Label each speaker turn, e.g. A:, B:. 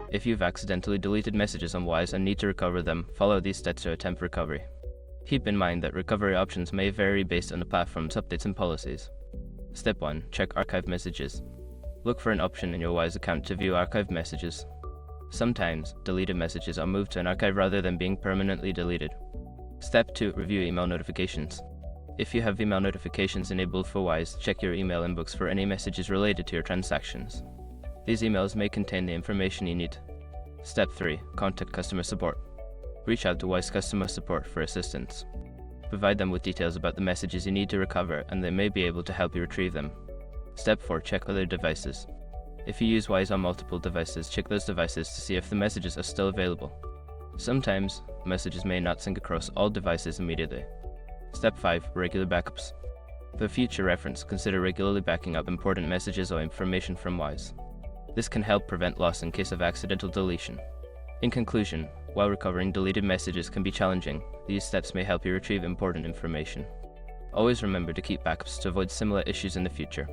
A: If you've accidentally deleted messages on Wise and need to recover them, follow these steps to attempt recovery. Keep in mind that recovery options may vary based on the platform's updates and policies. Step 1. Check archived messages. Look for an option in your Wise account to view archived messages. Sometimes, deleted messages are moved to an archive rather than being permanently deleted. Step 2. Review email notifications. If you have email notifications enabled for Wise, check your email inbox for any messages related to your transactions. These emails may contain the information you need. Step 3. Contact customer support. Reach out to Wise customer support for assistance. Provide them with details about the messages you need to recover, and they may be able to help you retrieve them. Step 4. Check other devices. If you use Wise on multiple devices, check those devices to see if the messages are still available. Sometimes, messages may not sync across all devices immediately. Step 5. Regular backups. For future reference, consider regularly backing up important messages or information from Wise. This can help prevent loss in case of accidental deletion. In conclusion, while recovering deleted messages can be challenging, these steps may help you retrieve important information. Always remember to keep backups to avoid similar issues in the future.